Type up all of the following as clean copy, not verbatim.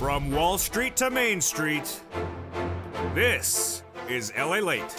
From Wall Street to Main Street, this is LALATE.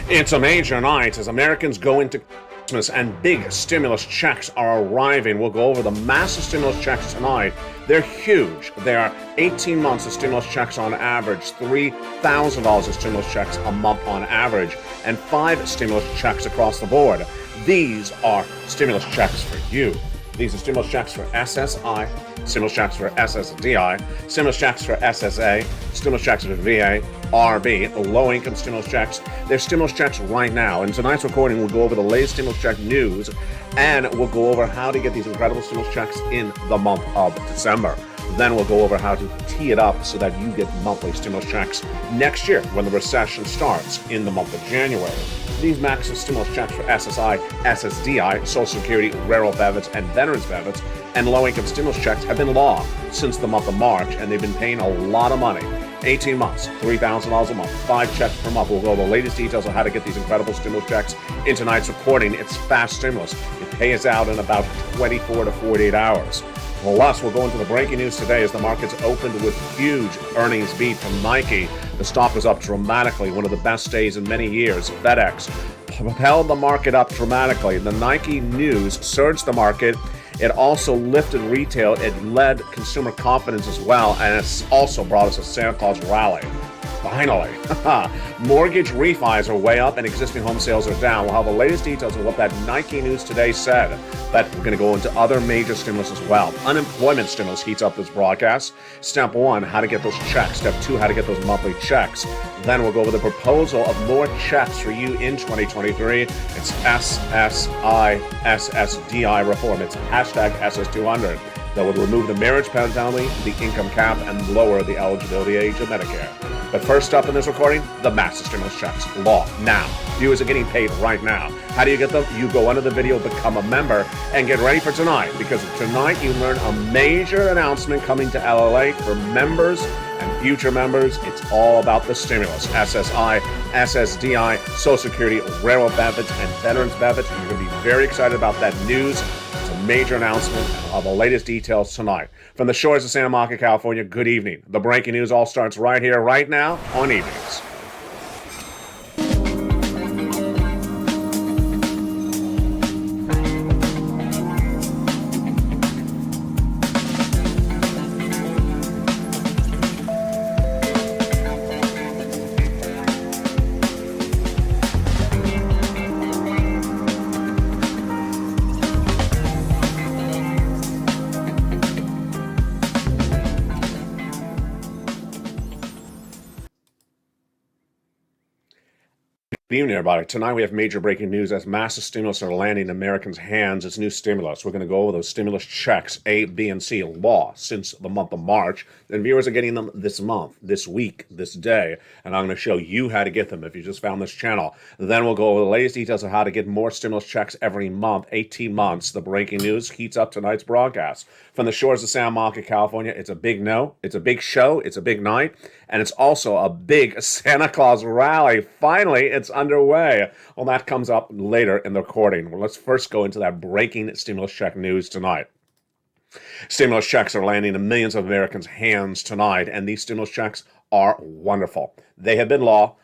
It's a major night as Americans go into Christmas and big stimulus checks are arriving. We'll go over the massive stimulus checks tonight. They're huge. There are 18 months of stimulus checks on average, $3,000 of stimulus checks a month on average, and 5 stimulus checks across the board. These are stimulus checks for you. These are stimulus checks for SSI, stimulus checks for SSDI, stimulus checks for SSA, stimulus checks for VA, RB, low-income stimulus checks. They're stimulus checks right now. In tonight's recording, we'll go over the latest stimulus check news, and we'll go over how to get these incredible stimulus checks in the month of December. Then we'll go over how to tee it up so that you get monthly stimulus checks next year when the recession starts in the month of January. These massive stimulus checks for SSI, SSDI, Social Security, rural benefits, and veterans benefits, and low-income stimulus checks have been law since the month of March, and they've been paying a lot of money. 18 months, $3,000 a month, 5 checks per month. We'll go over the latest details on how to get these incredible stimulus checks in tonight's recording. It's fast stimulus. It pays out in about 24 to 48 hours. Plus, we'll go into the breaking news today as the markets opened with huge earnings beat from Nike. The stock was up dramatically, one of the best days in many years. FedEx propelled the market up dramatically. The Nike news surged the market. It also lifted retail. It led consumer confidence as well, and it's also brought us a Santa Claus rally. Finally. Mortgage refis are way up and existing home sales are down. We'll have the latest details of what that Nike news today said. But we're going to go into other major stimulus as well. Unemployment stimulus heats up this broadcast. Step 1, how to get those checks. Step 2, how to get those monthly checks. Then we'll go over the proposal of more checks for you in 2023. It's SSI SSDI reform. It's hashtag SS200. That would remove the marriage penalty, the income cap, and lower the eligibility age of Medicare. But first up in this recording, the massive stimulus checks. Law. Now. Viewers are getting paid right now. How do you get them? You go under the video, become a member, and get ready for tonight. Because tonight you learn a major announcement coming to LLA for members and future members. It's all about the stimulus. SSI, SSDI, Social Security, rural benefits, and veterans benefits. You're going to be very excited about that news. It's a major announcement of the latest details tonight. From the shores of Santa Monica, California, good evening. The breaking news all starts right here, right now, on Evenings. Good evening, everybody. Tonight we have major breaking news as massive stimulus are landing in Americans' hands. It's new stimulus. We're going to go over those stimulus checks, A, B, and C, law since the month of March. And viewers are getting them this month, this week, this day. And I'm going to show you how to get them if you just found this channel. Then we'll go over the latest details of how to get more stimulus checks every month, 18 months. The breaking news heats up tonight's broadcast. From the shores of Santa Monica, California, it's a big no, it's a big show, it's a big night, and it's also a big Santa Claus rally. Finally, it's underway. Well, that comes up later in the recording. Well, let's first go into that breaking stimulus check news tonight. Stimulus checks are landing in millions of Americans' hands tonight, and these stimulus checks are wonderful. They have been law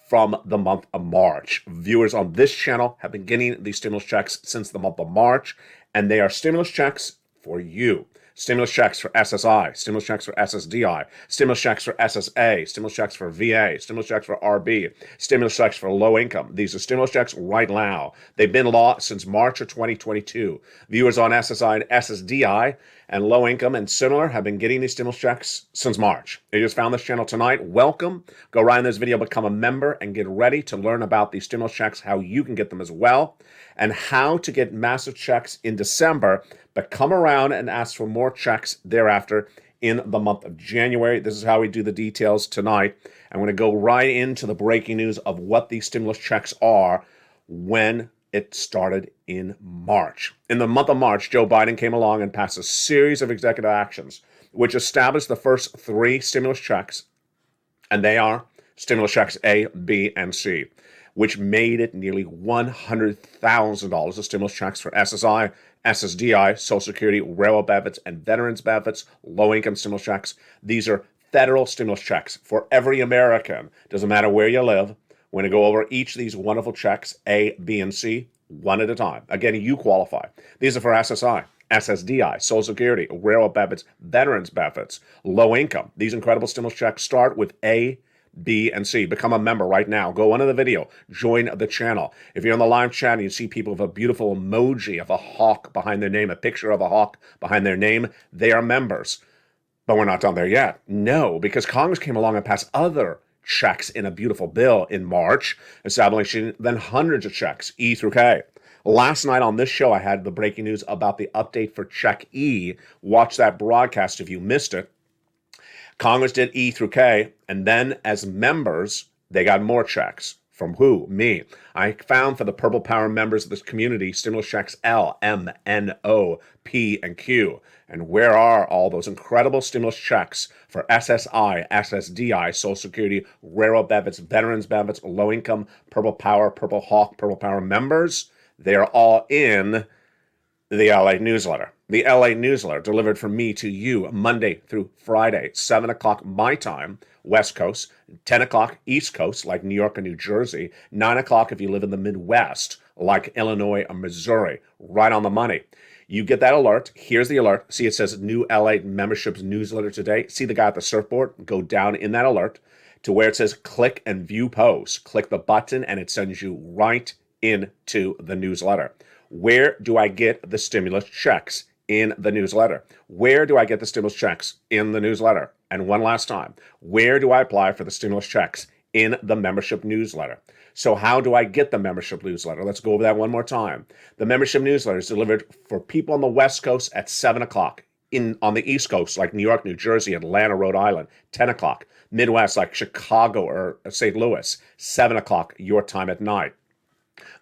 from the month of March. Viewers on this channel have been getting these stimulus checks since the month of March, and they are stimulus checks for you. Stimulus checks for SSI, stimulus checks for SSDI, stimulus checks for SSA, stimulus checks for VA, stimulus checks for RB, stimulus checks for low income. These are stimulus checks right now. They've been law since March of 2022. Viewers on SSI and SSDI and low income and similar have been getting these stimulus checks since March. If you just found this channel tonight, welcome. Go right in this video, become a member, and get ready to learn about these stimulus checks, how you can get them as well, and how to get massive checks in December, but come around and ask for more checks thereafter in the month of January. This is how we do the details tonight. I'm going to go right into the breaking news of what these stimulus checks are when it started in March. In the month of March, Joe Biden came along and passed a series of executive actions which established the first 3 stimulus checks, and they are stimulus checks A, B, and C, which made it nearly $100,000 of stimulus checks for SSI SSDI, Social Security, railroad benefits, and veterans benefits, low-income stimulus checks. These are federal stimulus checks for every American. Doesn't matter where you live. We're going to go over each of these wonderful checks, A, B, and C, one at a time. Again, you qualify. These are for SSI, SSDI, Social Security, railroad benefits, veterans benefits, low income. These incredible stimulus checks start with A, B, and C. Become a member right now. Go under the video. Join the channel. If you're on the live chat and you see people with a beautiful emoji of a hawk behind their name, a picture of a hawk behind their name, they are members. But we're not done there yet. No, because Congress came along and passed other checks in a beautiful bill in March, establishing then hundreds of checks, E through K. Last night on this show, I had the breaking news about the update for Check E. Watch that broadcast if you missed it. Congress did E through K, and then as members, they got more checks. From who? Me. I found for the Purple Power members of this community, stimulus checks L, M, N, O, P, and Q. And where are all those incredible stimulus checks for SSI, SSDI, Social Security, railroad benefits, veterans benefits, low income, Purple Power, Purple Hawk, Purple Power members? They are all in the LA newsletter. The LA newsletter delivered from me to you Monday through Friday, 7 o'clock my time, West Coast, 10 o'clock East Coast, like New York and New Jersey, 9 o'clock if you live in the Midwest, like Illinois or Missouri, right on the money. You get that alert. Here's the alert. See, it says new LA memberships newsletter today. See the guy at the surfboard? Go down in that alert to where it says click and view posts. Click the button and it sends you right into the newsletter. Where do I get the stimulus checks? In the newsletter. Where do I get the stimulus checks? In the newsletter. And one last time, where do I apply for the stimulus checks? In the membership newsletter. So how do I get the membership newsletter? Let's go over that one more time. The membership newsletter is delivered for people on the West Coast at 7 o'clock. On the East Coast, like New York, New Jersey, Atlanta, Rhode Island, 10 o'clock. Midwest, like Chicago or St. Louis, 7 o'clock your time at night.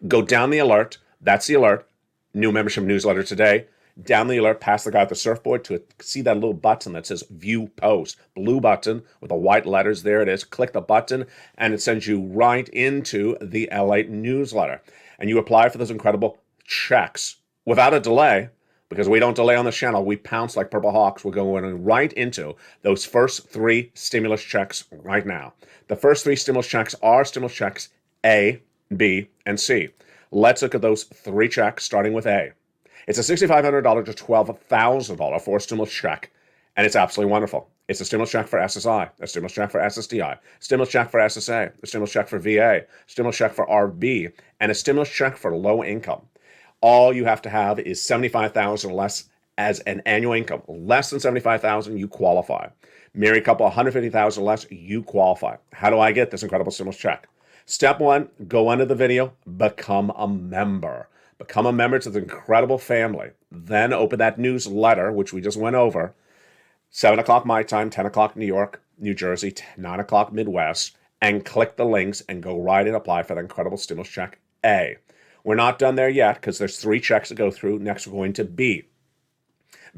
Go down the alert. That's the alert. New membership newsletter today. Down the alert, past the guy at the surfboard to see that little button that says View Post. Blue button with the white letters. There it is. Click the button, and it sends you right into the LA newsletter. And you apply for those incredible checks without a delay, because we don't delay on this channel. We pounce like Purple Hawks. We're going right into those first three stimulus checks right now. The first three stimulus checks are stimulus checks A, B, and C. Let's look at those three checks, starting with A. It's a $6,500 to $12,000 for a stimulus check, and it's absolutely wonderful. It's a stimulus check for SSI, a stimulus check for SSDI, stimulus check for SSA, a stimulus check for VA, stimulus check for RB, and a stimulus check for low income. All you have to have is $75,000 less as an annual income. Less than $75,000, you qualify. Married couple, $150,000 less, you qualify. How do I get this incredible stimulus check? Step one, go under the video, become a member. Become a member to the incredible family. Then open that newsletter, which we just went over. 7 o'clock my time, 10 o'clock New York, New Jersey, 9 o'clock Midwest, and click the links and go right and apply for the incredible stimulus check A. We're not done there yet because there's three checks to go through. Next, we're going to B.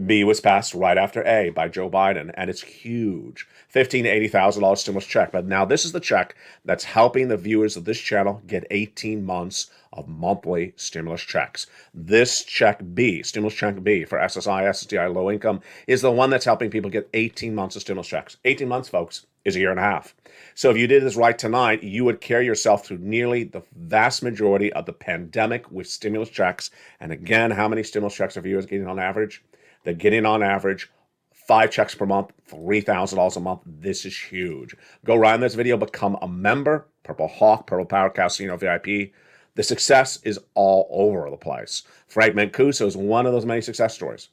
B was passed right after A by Joe Biden, and it's huge. $15,000 to $80,000 stimulus check. But now this is the check that's helping the viewers of this channel get 18 months of monthly stimulus checks. This check B, stimulus check B for SSI, SSDI, low income, is the one that's helping people get 18 months of stimulus checks. 18 months, folks, is a year and a half. So if you did this right tonight, you would carry yourself through nearly the vast majority of the pandemic with stimulus checks. And again, how many stimulus checks are viewers getting on average? They're getting on average 5 checks per month, $3,000 a month. This is huge. Go right in this video, become a member. Purple Hawk, Purple Power, Casino VIP. The success is all over the place. Frank Mancuso is one of those many success stories.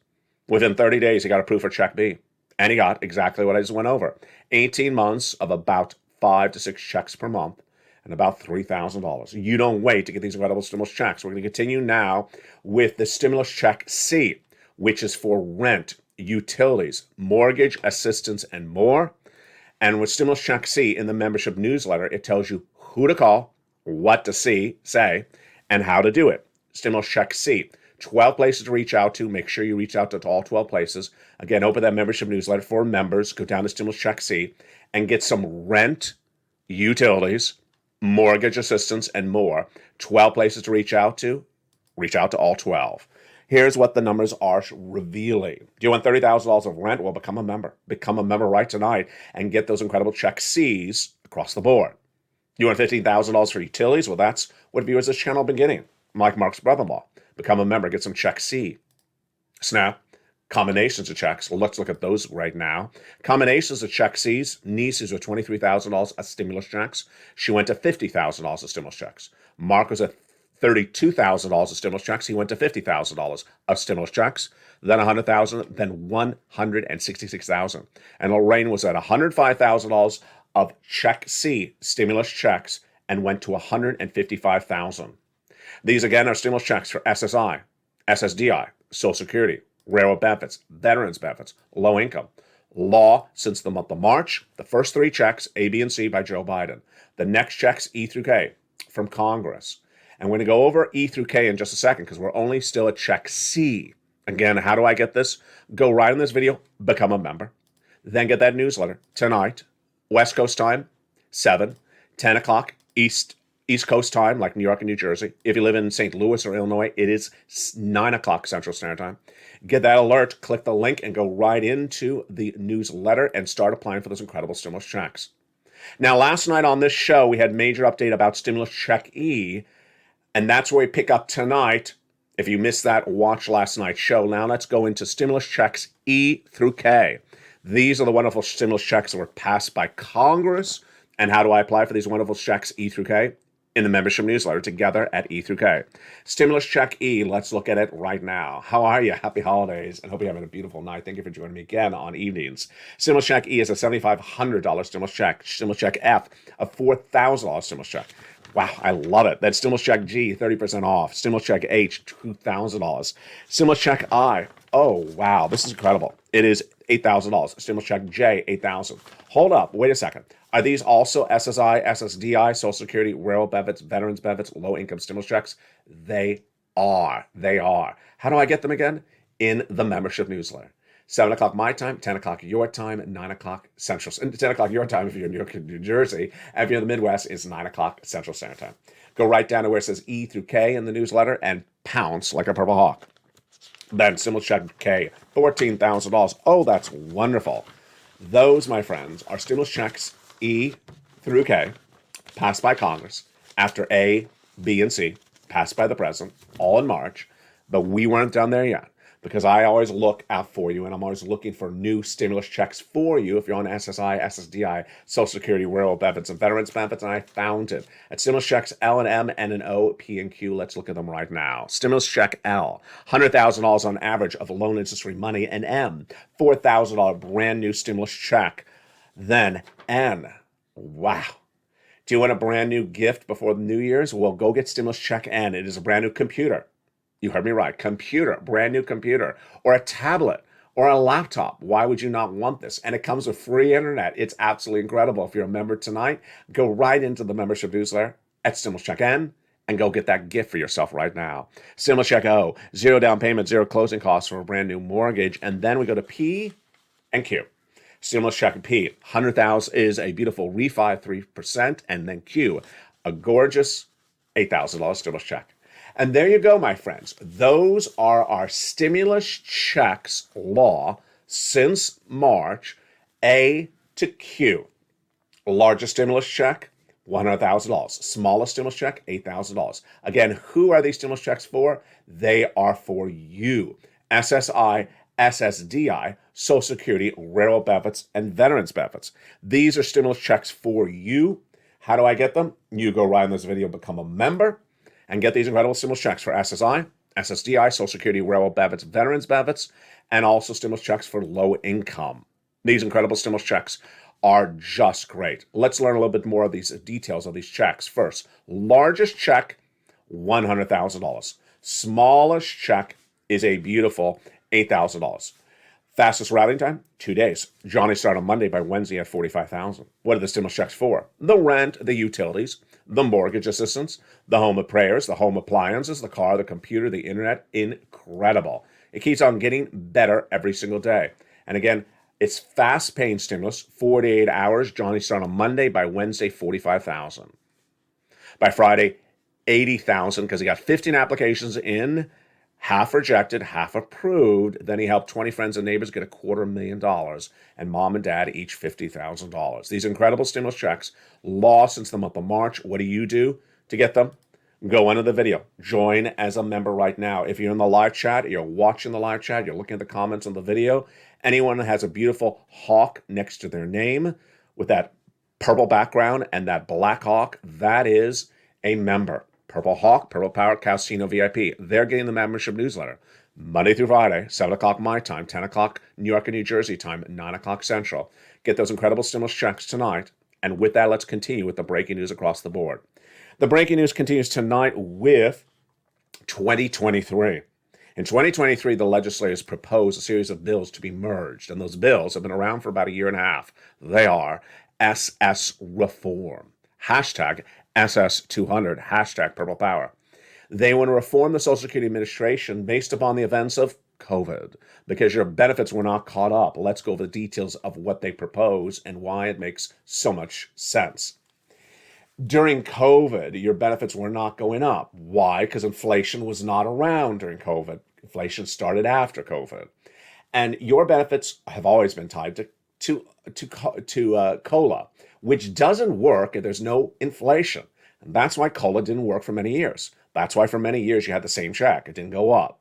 Within 30 days, he got approved for Check B. And he got exactly what I just went over. 18 months of about 5 to 6 checks per month and about $3,000. You don't wait to get these incredible stimulus checks. We're going to continue now with the stimulus check C, which is for rent, utilities, mortgage assistance, and more. And with stimulus check C in the membership newsletter, it tells you who to call, what to say, and how to do it. Stimulus check C, 12 places to reach out to. Make sure you reach out to all 12 places. Again, open that membership newsletter for members. Go down to stimulus check C and get some rent, utilities, mortgage assistance, and more. 12 places to reach out to. Reach out to all 12. Here's what the numbers are revealing. Do you want $30,000 of rent? Well, become a member. Become a member right tonight and get those incredible check C's across the board. You want $15,000 for utilities? Well, that's what viewers of this channel have been getting. Mike Mark's brother-in-law. Become a member. Get some check C. Snap. Combinations of checks. Well, let's look at those right now. Combinations of check C's. Nieces are $23,000 of stimulus checks. She went to $50,000 of stimulus checks. Mark was at $32,000 of stimulus checks. He went to $50,000 of stimulus checks. Then $100,000. Then $166,000. And Lorraine was at $105,000 of check C stimulus checks and went to $155,000. These again are stimulus checks for SSI, SSDI, Social Security, railroad benefits, veterans benefits, low income. Law since the month of March. The first three checks, A, B, and C by Joe Biden. The next checks, E through K from Congress. And we're going to go over E through K in just a second because we're only still at check C. Again, how do I get this? Go right in this video, become a member. Then get that newsletter tonight, West Coast time, 7, 10 o'clock East Coast time, like New York and New Jersey. If you live in St. Louis or Illinois, it is 9 o'clock Central Standard Time. Get that alert, click the link, and go right into the newsletter and start applying for those incredible stimulus checks. Now, last night on this show, we had a major update about stimulus check E, and that's where we pick up tonight. If you missed that, watch last night's show. Now let's go into stimulus checks E through K. These are the wonderful stimulus checks that were passed by Congress. And how do I apply for these wonderful checks E through K? In the membership newsletter together at E through K. Stimulus check E, let's look at it right now. How are you? Happy holidays, and hope you're having a beautiful night. Thank you for joining me again on evenings. Stimulus check E is a $7,500 stimulus check. Stimulus check F, a $4,000 stimulus check. Wow, I love it. That's stimulus check G, 30% off. Stimulus check H, $2,000. Stimulus check I, oh wow, this is incredible. It is $8,000. Stimulus check J, $8,000. Hold up, wait a second. Are these also SSI, SSDI, Social Security, railroad benefits, veterans benefits, low-income stimulus checks? They are. They are. How do I get them again? In the membership newsletter. 7 o'clock my time, 10 o'clock your time, 9 o'clock Central. 10 o'clock your time if you're in New York and New Jersey. And if you're in the Midwest, it's 9 o'clock Central Standard Time. Go right down to where it says E through K in the newsletter and pounce like a purple hawk. Then stimulus check K, $14,000. Oh, that's wonderful. Those, my friends, are stimulus checks E through K, passed by Congress, after A, B, and C, passed by the president, all in March, but we weren't done there yet, because I always look out for you, and I'm always looking for new stimulus checks for you if you're on SSI, SSDI, Social Security, railroad benefits, and veterans benefits, and I found it. At stimulus checks L and M, N and O, P and Q, let's look at them right now. Stimulus check L, $100,000 on average of loan interest-free money, and M, $4,000 brand new stimulus check. Then N, wow. Do you want a brand new gift before the New Year's? Well, go get stimulus check N. It is a brand new computer. You heard me right. Computer, brand new computer, or a tablet, or a laptop. Why would you not want this? And it comes with free internet. It's absolutely incredible. If you're a member tonight, go right into the membership newsletter at Stimulus Check N and go get that gift for yourself right now. Stimulus Check O, 0 down payment, 0 closing costs for a brand new mortgage. And then we go to P and Q. Stimulus check P, $100,000 is a beautiful refi, 3%, and then Q, a gorgeous $8,000 stimulus check. And there you go, my friends. Those are our stimulus checks law since March, A to Q. Largest stimulus check, $100,000. Smallest stimulus check, $8,000. Again, who are these stimulus checks for? They are for you. SSI, SSDI, Social Security, railroad benefits, and veterans benefits. These are stimulus checks for you. How do I get them? You go right in this video, become a member, and get these incredible stimulus checks for SSI, SSDI, Social Security, railroad benefits, veterans benefits, and also stimulus checks for low income. These incredible stimulus checks are just great. Let's learn a little bit more of these details of these checks. First, largest check, $100,000. Smallest check is a beautiful $8,000. Fastest routing time, 2 days. Johnny started on Monday, by Wednesday at $45,000. What are the stimulus checks for? The rent, the utilities, the mortgage assistance, the home of prayers, the home appliances, the car, the computer, the internet. Incredible. It keeps on getting better every single day. And again, it's fast paying stimulus, 48 hours. Johnny started on Monday, by Wednesday, $45,000. By Friday, $80,000 because he got 15 applications in. half rejected, half approved. Then he helped 20 friends and neighbors get $250,000, and mom and dad each $50,000. These incredible stimulus checks, lost since the month of March. What do you do to get them? Go into the video. Join as a member right now. If you're in the live chat, you're watching the live chat, you're looking at the comments on the video, anyone that has a beautiful hawk next to their name with that purple background and that black hawk, that is a member. Purple Hawk, Purple Power, Casino VIP. They're getting the membership newsletter Monday through Friday, 7 o'clock my time, 10 o'clock New York and New Jersey time, 9 o'clock Central. Get those incredible stimulus checks tonight. And with that, let's continue with the breaking news across the board. The breaking news continues tonight with 2023. In 2023, the legislators proposed a series of bills to be merged, and those bills have been around for about a year and a half. They are SS reform, hashtag SS200, hashtag Purple Power. They want to reform the Social Security Administration based upon the events of COVID, because your benefits were not caught up. Let's go over the details of what they propose and why it makes so much sense. During COVID, your benefits were not going up. Why? Because inflation was not around during COVID. Inflation started after COVID. And your benefits have always been tied to COLA, which doesn't work if there's no inflation. And that's why COLA didn't work for many years. That's why for many years you had the same check. It didn't go up.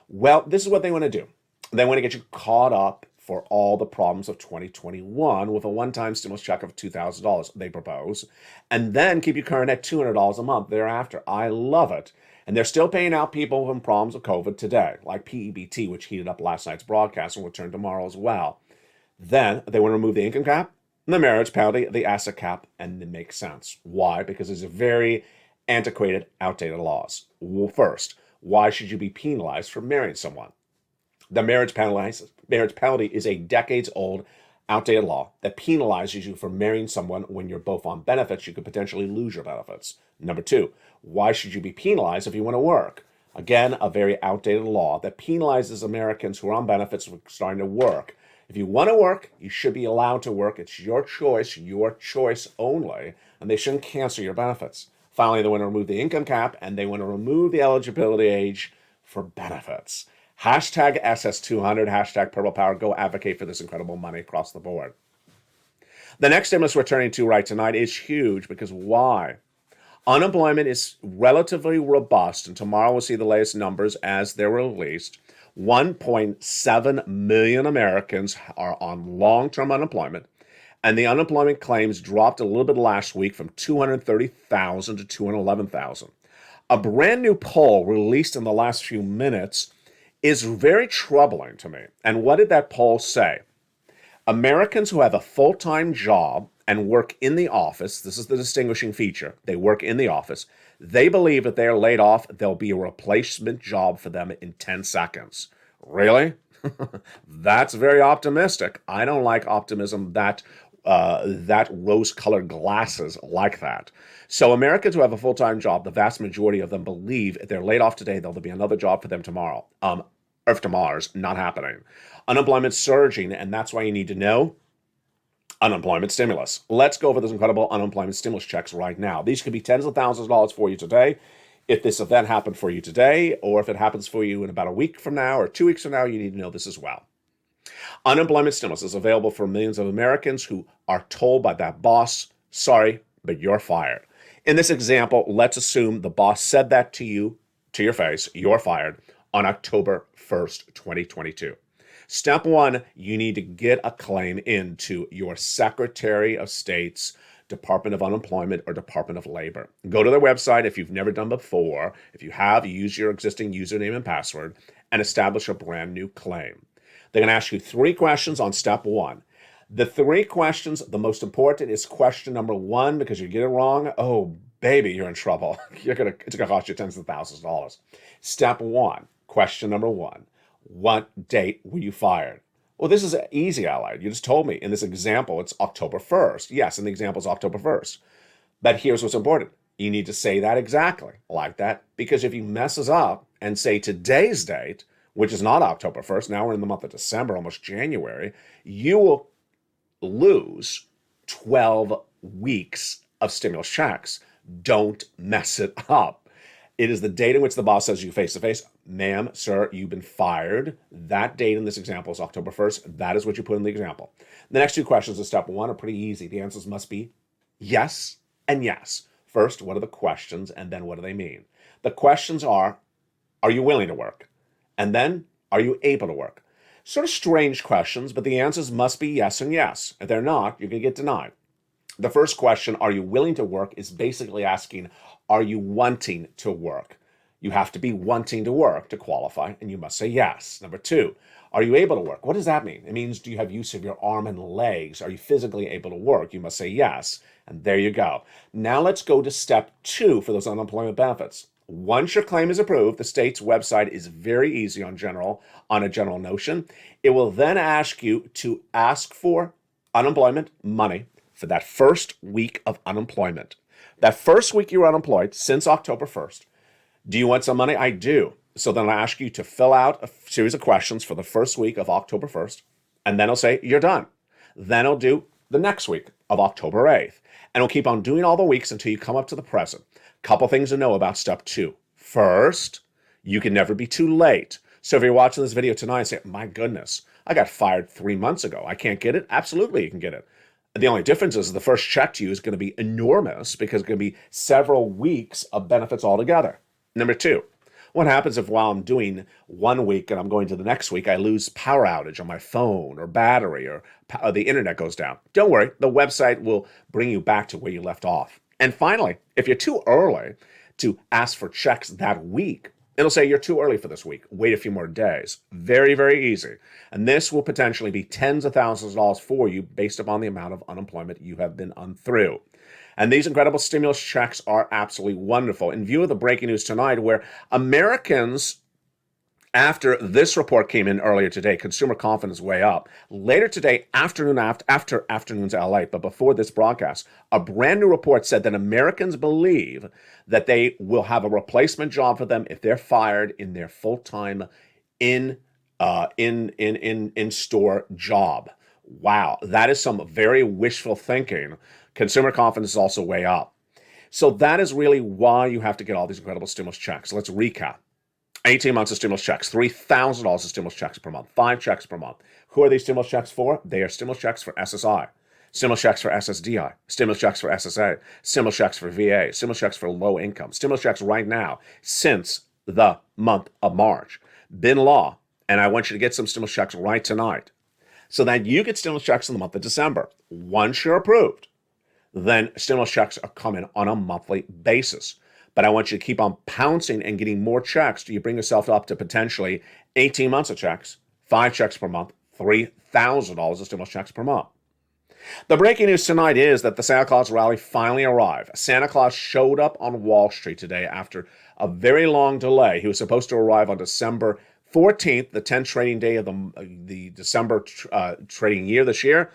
Well, this is what they want to do. They want to get you caught up for all the problems of 2021 with a one-time stimulus check of $2,000, they propose, and then keep you current at $200 a month thereafter. I love it. And they're still paying out people from problems of COVID today, like PEBT, which heated up last night's broadcast and will return tomorrow as well. Then they want to remove the income cap, the marriage penalty, the asset cap, and it makes sense. Why? Because it's a very antiquated, outdated laws. Well, first, why should you be penalized for marrying someone? The marriage penalty is a decades-old, outdated law that penalizes you for marrying someone when you're both on benefits. You could potentially lose your benefits. Number two, why should you be penalized if you want to work? Again, a very outdated law that penalizes Americans who are on benefits for starting to work. If you want to work, you should be allowed to work. It's your choice only, and they shouldn't cancel your benefits. Finally, they want to remove the income cap, and they want to remove the eligibility age for benefits. Hashtag SS200, hashtag Purple Power. Go advocate for this incredible money across the board. The next stimulus we're turning to right tonight is huge because why? Unemployment is relatively robust, and tomorrow we'll see the latest numbers as they're released. 1.7 million Americans are on long-term unemployment, and the unemployment claims dropped a little bit last week from 230,000 to 211,000. A brand new poll released in the last few minutes is very troubling to me. And what did that poll say? Americans who have a full-time job and work in the office, this is the distinguishing feature, they work in the office, they believe if they're laid off, there'll be a replacement job for them in 10 seconds. Really? That's very optimistic. I don't like optimism that rose-colored glasses like that. So Americans who have a full-time job, the vast majority of them believe if they're laid off today, there'll be another job for them tomorrow. Earth to Mars, not happening. Unemployment's surging, and that's why you need to know unemployment stimulus. Let's go over those incredible unemployment stimulus checks right now. These could be tens of thousands of dollars for you today. If this event happened for you today, or if it happens for you in about a week from now or 2 weeks from now, you need to know this as well. Unemployment stimulus is available for millions of Americans who are told by that boss, sorry, but you're fired. In this example, let's assume the boss said that to you, to your face, you're fired, on October 1st, 2022. Step one, you need to get a claim into your Secretary of State's Department of Unemployment or Department of Labor. Go to their website if you've never done before. If you have, use your existing username and password and establish a brand new claim. They're going to ask you 3 questions on step one. The 3 questions, the most important is question number 1, because you get it wrong, oh, baby, you're in trouble. It's going to cost you tens of thousands of dollars. Step 1, question number 1, what date were you fired? Well, this is easy, Allied. You just told me. In this example, it's October 1st. Yes, in the example, it's October 1st. But here's what's important. You need to say that exactly like that, because if you messes up and say today's date, which is not October 1st, now we're in the month of December, almost January, you will lose 12 weeks of stimulus checks. Don't mess it up. It is the date in which the boss says you face to face, ma'am, sir, you've been fired. That date in this example is October 1st. That is what you put in the example. The next two questions of step one are pretty easy. The answers must be yes and yes. First, what are the questions, and then what do they mean? The questions are you willing to work? And then, are you able to work? Sort of strange questions, but the answers must be yes and yes. If they're not, you're going to get denied. The first question, are you willing to work, is basically asking, are you wanting to work? You have to be wanting to work to qualify, and you must say yes. Number two, are you able to work? What does that mean? It means, do you have use of your arm and legs? Are you physically able to work? You must say yes, and there you go. Now let's go to step two for those unemployment benefits. Once your claim is approved, the state's website is very easy on a general notion. It will then ask you to ask for unemployment money for that first week of unemployment. That first week you're unemployed since October 1st. Do you want some money? I do. So then I'll ask you to fill out a series of questions for the first week of October 1st, and then I'll say, you're done. Then I'll do the next week of October 8th, and I'll keep on doing all the weeks until you come up to the present. Couple things to know about step two. First, you can never be too late. So if you're watching this video tonight and say, my goodness, I got fired 3 months ago, I can't get it? Absolutely, you can get it. The only difference is the first check to you is going to be enormous because it's going to be several weeks of benefits altogether. Number two, what happens if while I'm doing 1 week and I'm going to the next week, I lose power outage on my phone or battery or the internet goes down? Don't worry, the website will bring you back to where you left off. And finally, if you're too early to ask for checks that week, it'll say you're too early for this week. Wait a few more days. Very, very easy. And this will potentially be tens of thousands of dollars for you based upon the amount of unemployment you have been through. And these incredible stimulus checks are absolutely wonderful. In view of the breaking news tonight, where Americans, after this report came in earlier today, consumer confidence way up. Later today, after afternoon's LA, but before this broadcast, a brand new report said that Americans believe that they will have a replacement job for them if they're fired in their full-time in-store job. Wow, that is some very wishful thinking. Consumer confidence is also way up. So that is really why you have to get all these incredible stimulus checks. Let's recap. 18 months of stimulus checks, $3,000 of stimulus checks per month, 5 checks per month. Who are these stimulus checks for? They are stimulus checks for SSI, stimulus checks for SSDI, stimulus checks for SSA, stimulus checks for VA, stimulus checks for low income, stimulus checks right now since the month of March. Been law, and I want you to get some stimulus checks right tonight so that you get stimulus checks in the month of December. Once you're approved, then stimulus checks are coming on a monthly basis. But I want you to keep on pouncing and getting more checks till you bring yourself up to potentially 18 months of checks, 5 checks per month, $3,000 of stimulus checks per month. The breaking news tonight is that the Santa Claus rally finally arrived. Santa Claus showed up on Wall Street today after a very long delay. He was supposed to arrive on December 14th, the 10th trading day of the December trading year this year.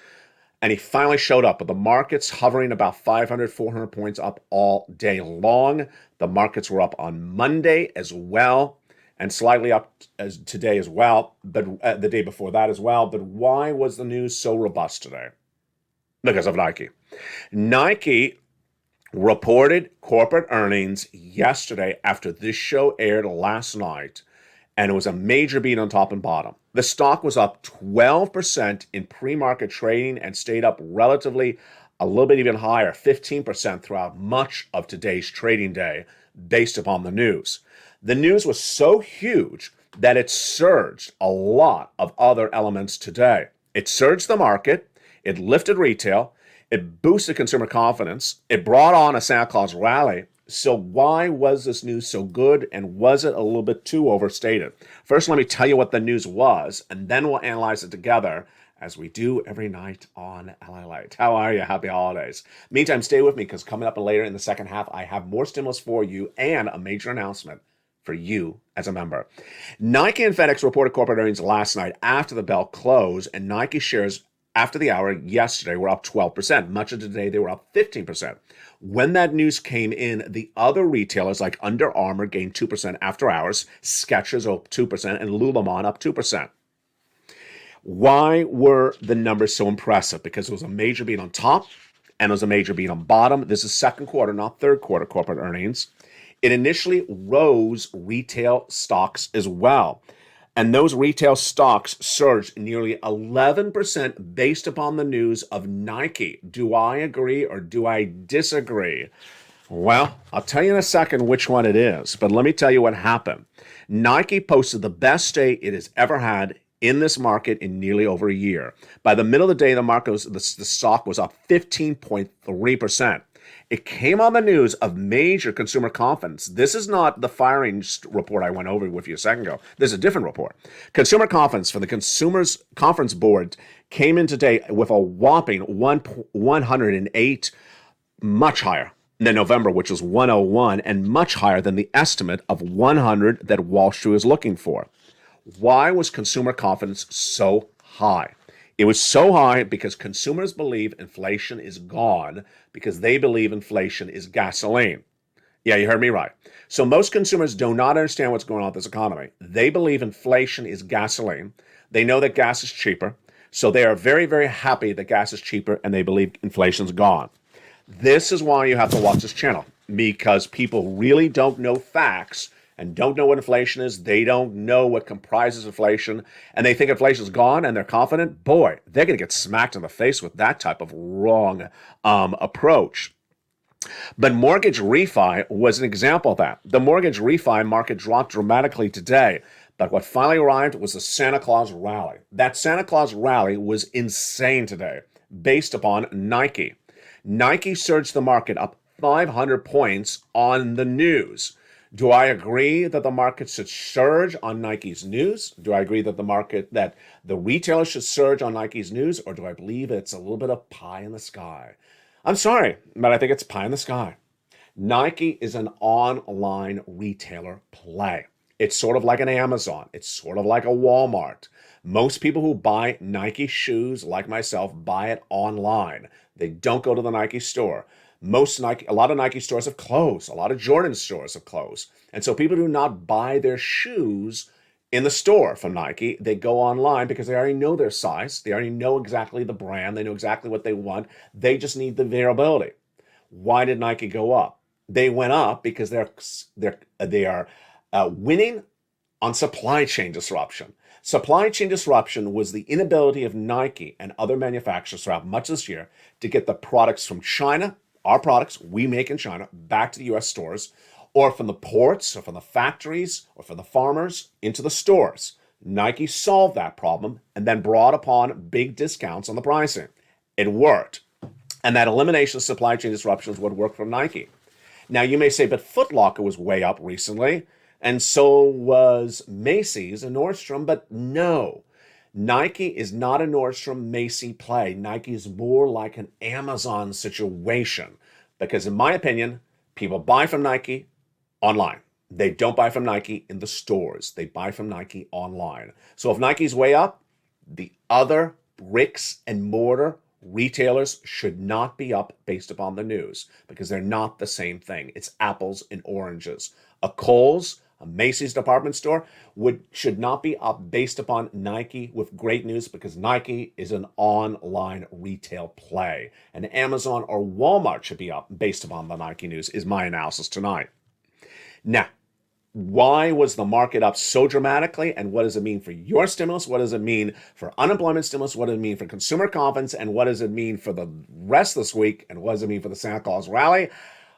And he finally showed up, but the markets hovering about 500, 400 points up all day long. The markets were up on Monday as well, and slightly up as today as well, but the day before that as well. But why was the news so robust today? Because of Nike. Nike reported corporate earnings yesterday after this show aired last night, and it was a major beat on top and bottom. The stock was up 12% in pre-market trading and stayed up relatively a little bit even higher, 15% throughout much of today's trading day based upon the news. The news was so huge that it surged a lot of other elements today. It surged the market, it lifted retail, it boosted consumer confidence, it brought on a Santa Claus rally. So why was this news so good, and was it a little bit too overstated? First, let me tell you what the news was, and then we'll analyze it together as we do every night on LALATE. How are you? Happy holidays. Meantime, stay with me because coming up later in the second half, I have more stimulus for you and a major announcement for you as a member. Nike and FedEx reported corporate earnings last night after the bell closed, and Nike shares after the hour yesterday were up 12%. Much of today, they were up 15%. When that news came in, the other retailers like Under Armour gained 2% after hours, Skechers up 2%, and Lululemon up 2%. Why were the numbers so impressive? Because it was a major beat on top and it was a major beat on bottom. This is second quarter, not third quarter corporate earnings. It initially rose retail stocks as well. And those retail stocks surged nearly 11% based upon the news of Nike. Do I agree or do I disagree? Well, I'll tell you in a second which one it is, but let me tell you what happened. Nike posted the best day it has ever had in this market in nearly over a year. By the middle of the day, the stock was up 15.3%. It came on the news of major consumer confidence. This is not the firing report I went over with you a second ago. This is a different report. Consumer confidence for the Consumers Conference Board came in today with a whopping 108, much higher than November, which was 101, and much higher than the estimate of 100 that Wall Street was looking for. Why was consumer confidence so high? It was so high because consumers believe inflation is gone because they believe inflation is gasoline. Yeah, you heard me right. So most consumers do not understand what's going on with this economy. They believe inflation is gasoline. They know that gas is cheaper. So they are very, very happy that gas is cheaper and they believe inflation's gone. This is why you have to watch this channel, because people really don't know facts and don't know what inflation is. They don't know what comprises inflation, and they think inflation's gone and they're confident. Boy, they're going to get smacked in the face with that type of wrong approach. But mortgage refi was an example of that. The mortgage refi market dropped dramatically today, but what finally arrived was the Santa Claus rally. That Santa Claus rally was insane today, based upon Nike. Nike surged the market up 500 points on the news. Do I agree that the market should surge on Nike's news? Do I agree that the retailer should surge on Nike's news? Or do I believe it's a little bit of pie in the sky? I'm sorry, but I think it's pie in the sky. Nike is an online retailer play. It's sort of like an Amazon. It's sort of like a Walmart. Most people who buy Nike shoes, like myself, buy it online. They don't go to the Nike store. A lot of Nike stores have closed. A lot of Jordan stores have closed. And so people do not buy their shoes in the store from Nike. They go online because they already know their size. They already know exactly the brand. They know exactly what they want. They just need the variability. Why did Nike go up? They went up because they are winning on supply chain disruption. Supply chain disruption was the inability of Nike and other manufacturers throughout much this year to get the products from China, our products we make in China, back to the US stores, or from the ports, or from the factories, or from the farmers into the stores. Nike solved that problem and then brought upon big discounts on the pricing. It worked. And that elimination of supply chain disruptions would work for Nike. Now you may say, but Foot Locker was way up recently, and so was Macy's and Nordstrom, but no. Nike is not a Nordstrom Macy play. Nike is more like an Amazon situation because, in my opinion, people buy from Nike online. They don't buy from Nike in the stores. They buy from Nike online. So if Nike's way up, the other bricks and mortar retailers should not be up based upon the news because they're not the same thing. It's apples and oranges. A Kohl's, a Macy's department store should not be up based upon Nike with great news because Nike is an online retail play. And Amazon or Walmart should be up based upon the Nike news is my analysis tonight. Now, why was the market up so dramatically? And what does it mean for your stimulus? What does it mean for unemployment stimulus? What does it mean for consumer confidence? And what does it mean for the rest of this week? And what does it mean for the Santa Claus rally?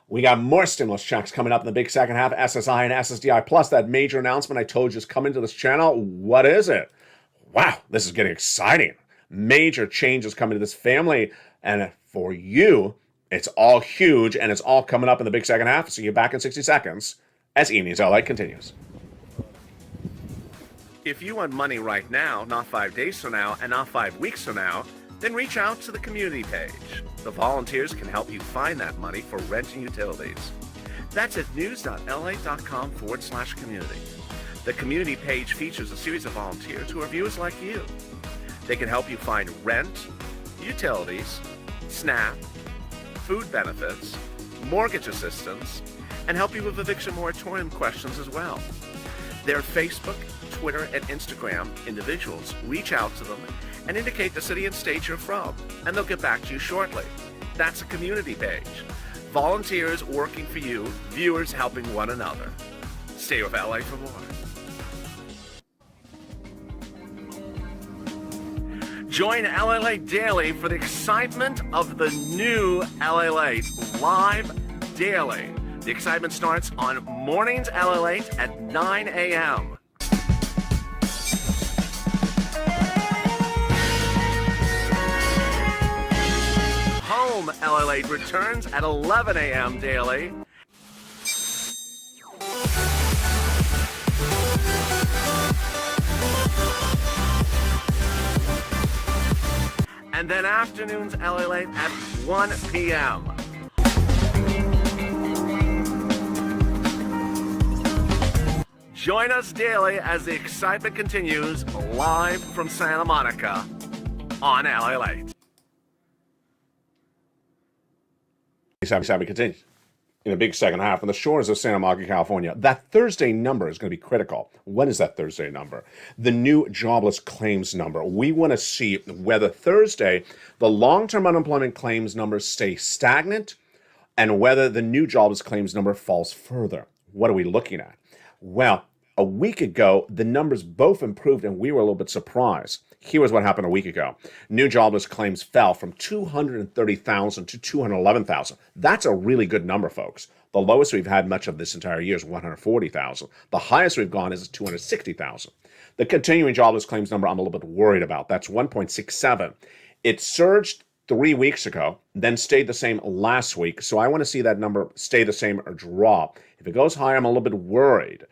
We got more stimulus checks coming up in the big second half, SSI and SSDI, plus that major announcement I told you is coming to this channel. What is it? Wow, this is getting exciting. Major changes coming to this family. And for you, it's all huge, and it's all coming up in the big second half. See you back in 60 seconds as E-News LA continues. If you want money right now, not 5 days from now, and not 5 weeks from now, then reach out to the community page. The volunteers can help you find that money for rent and utilities. That's at news.la.com/community. The community page features a series of volunteers who are viewers like you. They can help you find rent, utilities, SNAP, food benefits, mortgage assistance, and help you with eviction moratorium questions as well. Their Facebook, Twitter, and Instagram individuals reach out to them and indicate the city and state you're from, and they'll get back to you shortly. That's a community page. volunteers working for you, viewers helping one another. Stay with LA for more. Join LALATE Daily for the excitement of the new LALATE live daily. The excitement starts on mornings LALATE at 9 a.m. Home LALATE returns at 11 a.m. daily. And then afternoons LALATE at 1 p.m. Join us daily as the excitement continues live from Santa Monica on LALATE. Sabi continues in a big second half on the shores of Santa Monica, California. That Thursday number is going to be critical. When is that Thursday number? The new jobless claims number. We want to see whether Thursday the long-term unemployment claims numbers stay stagnant and whether the new jobless claims number falls further. What are we looking at? Well, a week ago, the numbers both improved and we were a little bit surprised. Here was what happened a week ago. New jobless claims fell from 230,000 to 211,000. That's a really good number, folks. The lowest we've had much of this entire year is 140,000. The highest we've gone is 260,000. The continuing jobless claims number I'm a little bit worried about. That's 1.67. It surged 3 weeks ago, then stayed the same last week. So I want to see that number stay the same or drop. If it goes higher, I'm a little bit worried.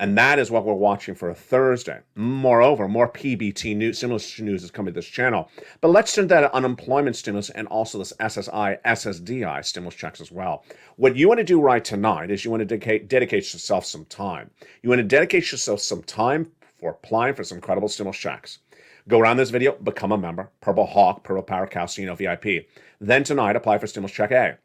And that is what we're watching for a Thursday. Moreover, more PBT news, stimulus news is coming to this channel. But let's turn that unemployment stimulus and also this SSI SSDI stimulus checks as well. What you want to do right tonight is you want to dedicate yourself some time. You want to dedicate yourself some time for applying for some incredible stimulus checks. Go around this video, become a member, Purple Hawk, Purple Power Calcino VIP. Then tonight, apply for stimulus check A,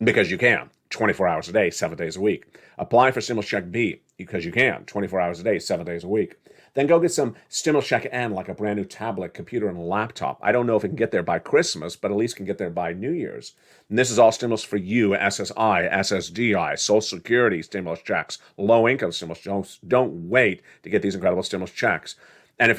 because you can, 24 hours a day, 7 days a week. Apply for stimulus check B, because you can, 24 hours a day, 7 days a week. Then go get some stimulus check N, like a brand new tablet, computer, and laptop. I don't know if it can get there by Christmas, but at least can get there by New Year's. And this is all stimulus for you, SSI, SSDI, Social Security stimulus checks, low-income stimulus. Don't wait to get these incredible stimulus checks. And if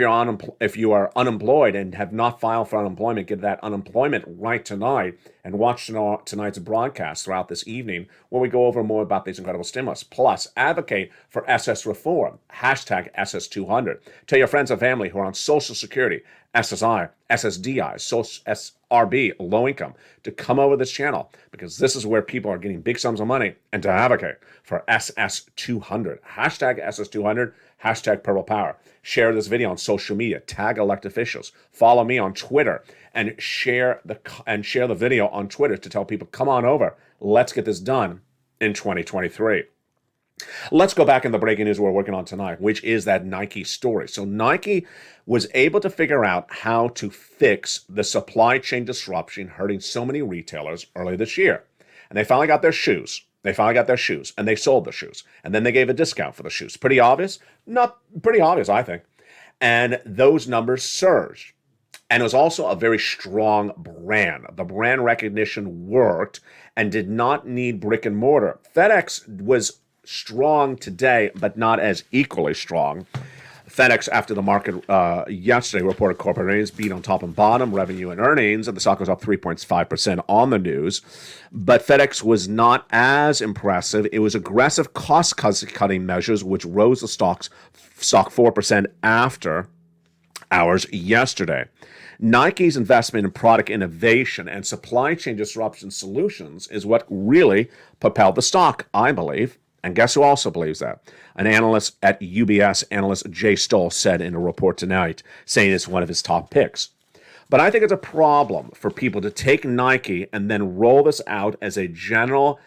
you are unemployed and have not filed for unemployment, get that unemployment right tonight and watch tonight's broadcast throughout this evening where we go over more about these incredible stimulus. Plus, advocate for SS reform, hashtag SS200. Tell your friends and family who are on Social Security, SSI, SSDI, SRB, low income, to come over this channel because this is where people are getting big sums of money and to advocate for SS200. Hashtag SS200, hashtag Purple Power. Share this video on social media, tag elected officials, follow me on Twitter, and share the video on Twitter to tell people, come on over, let's get this done in 2023. Let's go back in the breaking news we're working on tonight, which is that Nike story. So Nike was able to figure out how to fix the supply chain disruption hurting so many retailers early this year. And they finally got their shoes. And they sold the shoes. And then they gave a discount for the shoes. Pretty obvious? Not pretty obvious, I think. And those numbers surged. And it was also a very strong brand. The brand recognition worked and did not need brick and mortar. FedEx was strong today, but not as equally strong. FedEx, after the market yesterday reported corporate earnings beat on top and bottom, revenue and earnings, and the stock was up 3.5% on the news. But FedEx was not as impressive. It was aggressive cost-cutting measures, which rose the stock 4% after hours yesterday. Nike's investment in product innovation and supply chain disruption solutions is what really propelled the stock, I believe. And guess who also believes that? An analyst at UBS, analyst Jay Stoll, said in a report tonight, saying it's one of his top picks. But I think it's a problem for people to take Nike and then roll this out as a general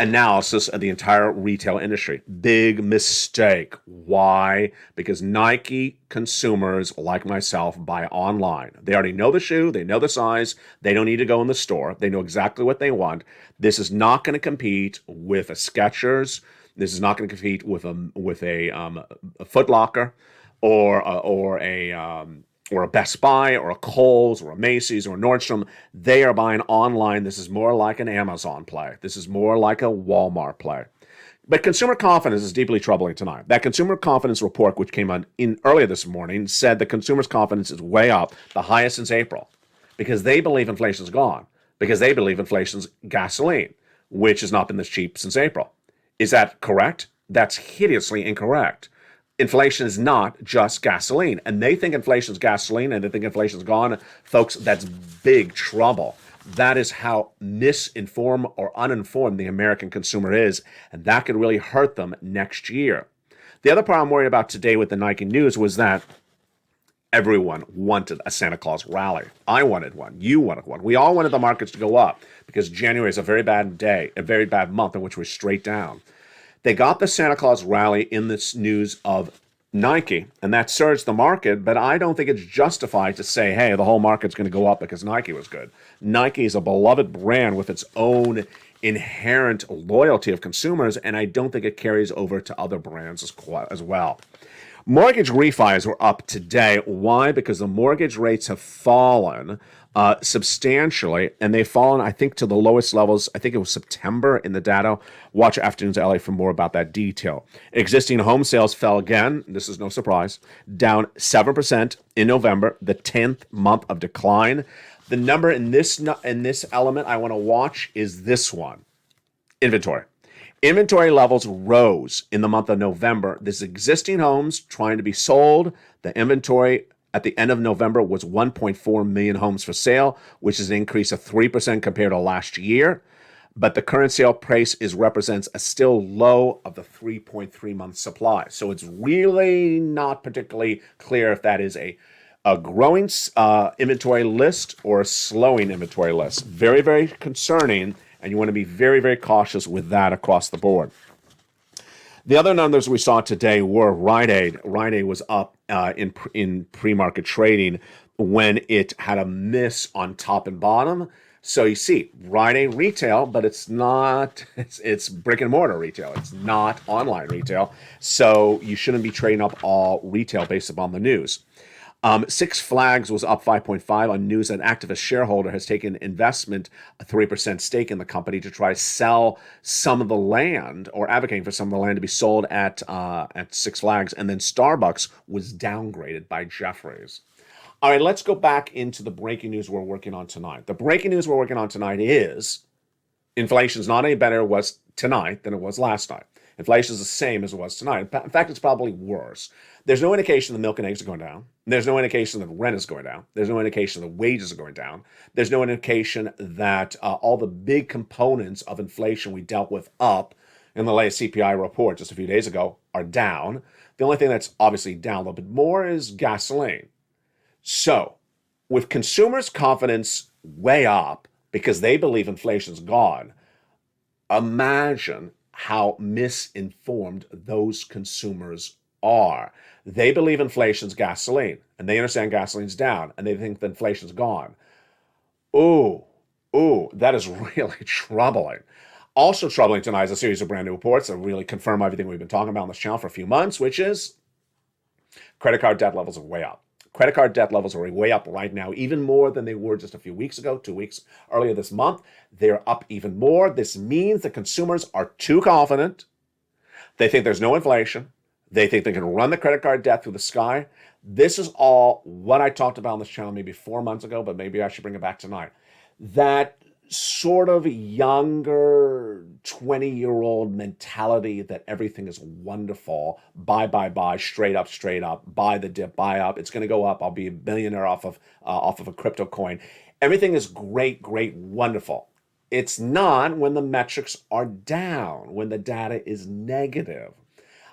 analysis of the entire retail industry. Big mistake. Why? Because Nike consumers, like myself, buy online. They already know the shoe. They know the size. They don't need to go in the store. They know exactly what they want. This is not going to compete with a Skechers. This is not going to compete with a Foot Locker or a or a Best Buy or a Kohl's or a Macy's or a Nordstrom. They are buying online. This is more like an Amazon play. This is more like a Walmart play. But consumer confidence is deeply troubling tonight. That consumer confidence report, which came on in earlier this morning, said the consumer's confidence is way up, the highest since April, because they believe inflation's gone, because they believe inflation's gasoline, which has not been this cheap since April. Is that correct? That's hideously incorrect. Inflation is not just gasoline, and they think inflation's gasoline and they think inflation's gone. Folks, that's big trouble. That is how misinformed or uninformed the American consumer is, and that could really hurt them next year. The other part I'm worried about today with the Nike news was that everyone wanted a Santa Claus rally. I wanted one. You wanted one. We all wanted the markets to go up because January is a very bad day, a very bad month in which we're straight down. They got the Santa Claus rally in this news of Nike, and that surged the market, but I don't think it's justified to say, hey, the whole market's going to go up because Nike was good. Nike is a beloved brand with its own inherent loyalty of consumers, and I don't think it carries over to other brands as well. Mortgage refis were up today. Why? Because the mortgage rates have fallen substantially, and they've fallen, I think, to the lowest levels. I think it was September in the data. Watch Afternoons LA for more about that detail. Existing home sales fell again. This is no surprise. Down 7% in November, the 10th month of decline. The number in this element I want to watch is this one: inventory. Inventory levels rose in the month of November. This existing homes trying to be sold. The inventory at the end of November was 1.4 million homes for sale, which is an increase of 3% compared to last year. But the current sale price represents a still low of the 3.3 month supply. So it's really not particularly clear if that is a growing inventory list or a slowing inventory list. Very, very concerning. And you want to be very, very cautious with that across the board. The other numbers we saw today were Rite Aid. Rite Aid was up in pre-market trading when it had a miss on top and bottom. So you see, Rite Aid retail, but it's not, it's brick and mortar retail. It's not online retail. So you shouldn't be trading up all retail based upon the news. Six Flags was up 5.5 on news that an activist shareholder has taken investment, a 3% stake in the company to try to sell some of the land, or advocating for some of the land to be sold at Six Flags. And then Starbucks was downgraded by Jefferies. All right, let's go back into the breaking news we're working on tonight. The breaking news we're working on tonight is inflation's not any better was tonight than it was last night. Inflation is the same as it was tonight. In fact, it's probably worse. There's no indication the milk and eggs are going down. There's no indication that rent is going down. There's no indication the wages are going down. There's no indication that all the big components of inflation we dealt with up in the latest CPI report just a few days ago are down. The only thing that's obviously down a little bit more is gasoline. So, with consumers' confidence way up because they believe inflation's gone, imagine how misinformed those consumers are. They believe inflation's gasoline, and they understand gasoline's down, and they think that inflation's gone. Ooh, that is really troubling. Also troubling tonight is a series of brand new reports that really confirm everything we've been talking about on this channel for a few months, which is credit card debt levels are way up. Credit card debt levels are way up right now, even more than they were just a few weeks ago, 2 weeks earlier this month. They're up even more. This means that consumers are too confident. They think there's no inflation. They think they can run the credit card debt through the sky. This is all what I talked about on this channel maybe 4 months ago, but maybe I should bring it back tonight. That sort of younger 20-year-old mentality that everything is wonderful. Buy, straight up, buy the dip, buy up. It's going to go up. I'll be a billionaire off of a crypto coin. Everything is great, wonderful. It's not when the metrics are down, when the data is negative.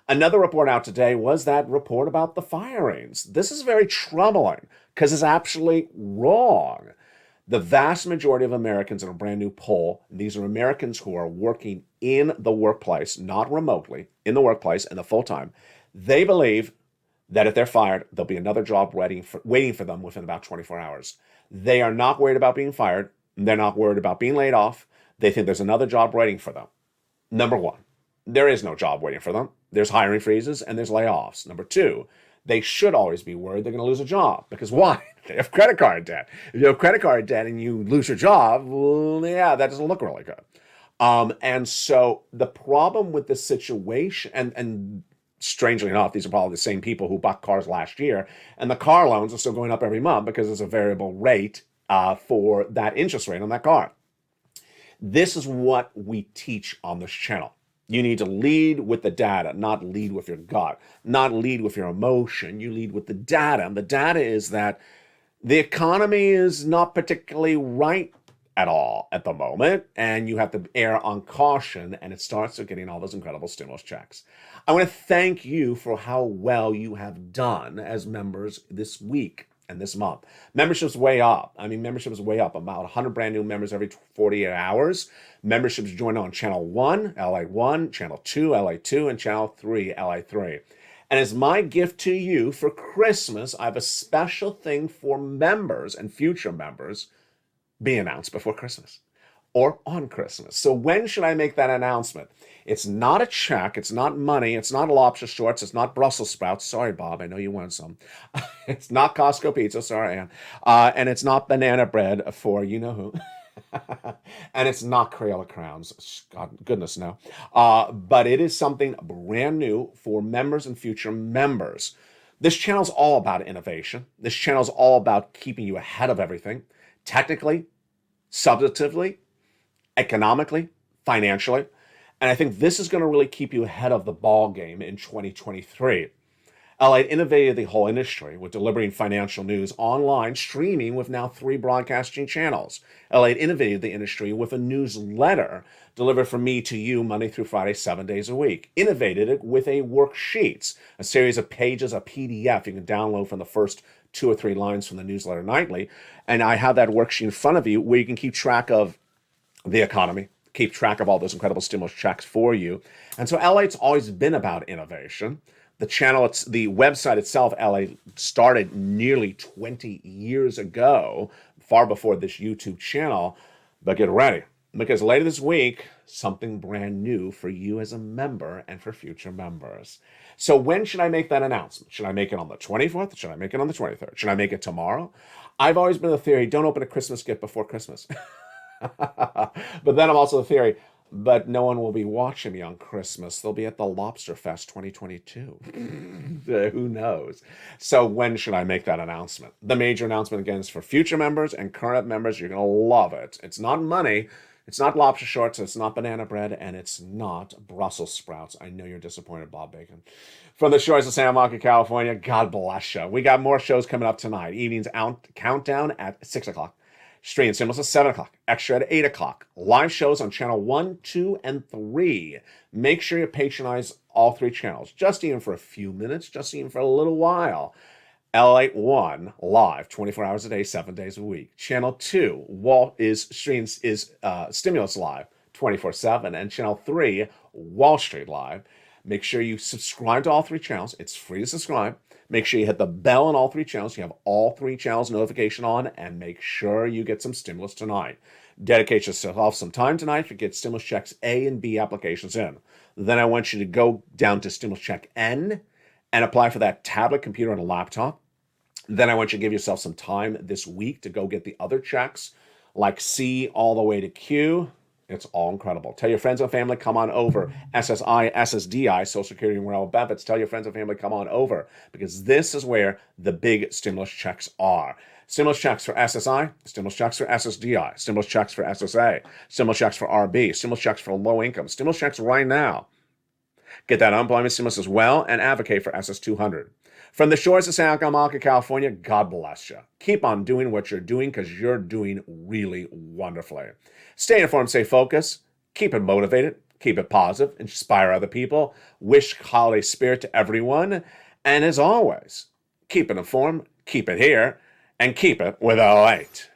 Another report out today was that report about the firings. This is very troubling because it's actually wrong. The vast majority of Americans in a brand new poll, and these are Americans who are working in the workplace, not remotely, in the workplace and the full time, they believe that if they're fired, there'll be another job waiting for them within about 24 hours. They are not worried about being fired. They're not worried about being laid off. They think there's another job waiting for them. Number one, there is no job waiting for them. There's hiring freezes and there's layoffs. Number two, they should always be worried they're going to lose a job. Because why? They have credit card debt. If you have credit card debt and you lose your job, well, yeah, that doesn't look really good. And so the problem with this situation, and strangely enough, these are probably the same people who bought cars last year, and the car loans are still going up every month because there's a variable rate for that interest rate on that car. This is what we teach on this channel. You need to lead with the data, not lead with your gut, not lead with your emotion. You lead with the data. And the data is that the economy is not particularly right at all at the moment, and you have to err on caution, and it starts with getting all those incredible stimulus checks. I want to thank you for how well you have done as members this week and this month. Membership's way up. Membership is way up. About 100 brand new members every 48 hours. Memberships join on Channel 1, LA1, Channel 2, LA2, and Channel 3, LA3. And as my gift to you for Christmas, I have a special thing for members and future members be announced before Christmas or on Christmas. So when should I make that announcement? It's not a check. It's not money. It's not lobster shorts. It's not Brussels sprouts. Sorry, Bob. I know you want some. It's not Costco pizza. Sorry, Ann. And it's not banana bread for you-know-who. And it's not Crayola crowns. God, goodness, no. But it is something brand new for members and future members. This channel is all about innovation. This channel is all about keeping you ahead of everything. Technically, substantively, economically, financially. And I think this is going to really keep you ahead of the ball game in 2023. LALATE innovated the whole industry with delivering financial news online, streaming with now 3 broadcasting channels. LALATE innovated the industry with a newsletter delivered from me to you Monday through Friday, 7 days a week. Innovated it with a worksheets, a series of pages, a PDF you can download from the first 2 or 3 lines from the newsletter nightly. And I have that worksheet in front of you where you can keep track of the economy, keep track of all those incredible stimulus checks for you. And so LALATE's always been about innovation. The channel, the website itself, LALATE, started nearly 20 years ago, far before this YouTube channel. But get ready, because later this week, something brand new for you as a member and for future members. So when should I make that announcement? Should I make it on the 24th? Should I make it on the 23rd? Should I make it tomorrow? I've always been the theory, don't open a Christmas gift before Christmas. But then I'm also the theory, but no one will be watching me on Christmas. They'll be at the Lobster Fest 2022. Who knows? So when should I make that announcement? The major announcement, again, is for future members and current members. You're going to love it. It's not money. It's not lobster shorts. It's not banana bread. And it's not Brussels sprouts. I know you're disappointed, Bob Bacon. From the shores of Santa Monica, California, God bless you. We got more shows coming up tonight. Evening's countdown at 6 o'clock. Stream Stimulus at 7 o'clock, Extra at 8 o'clock. Live shows on channel 1, 2, and 3. Make sure you patronize all 3 channels, just even for a few minutes, just even for a little while. LALATE 1, live, 24 hours a day, 7 days a week. Channel 2 is Stimulus Live, 24/7. And channel 3, Wall Street Live. Make sure you subscribe to all 3 channels. It's free to subscribe. Make sure you hit the bell on all 3 channels. You have all 3 channels notification on, and make sure you get some stimulus tonight. Dedicate yourself some time tonight to get stimulus checks A and B applications in. Then I want you to go down to stimulus check N and apply for that tablet, computer, and a laptop. Then I want you to give yourself some time this week to go get the other checks, like C all the way to Q. It's all incredible. Tell your friends and family, come on over. SSI SSDI, Social Security and Rural Benefits. Tell your friends and family, come on over, because this is where the big stimulus checks are. Stimulus checks for SSI, stimulus checks for SSDI, stimulus checks for SSA, stimulus checks for RB, stimulus checks for low income, stimulus checks right now. Get that unemployment stimulus as well, and advocate for SS200. From the shores of Santa Monica, California, God bless you. Keep on doing what you're doing, because you're doing really wonderfully. Stay informed, stay focused, keep it motivated, keep it positive, inspire other people, wish holiday spirit to everyone, and as always, keep it informed, keep it here, and keep it with LALATE.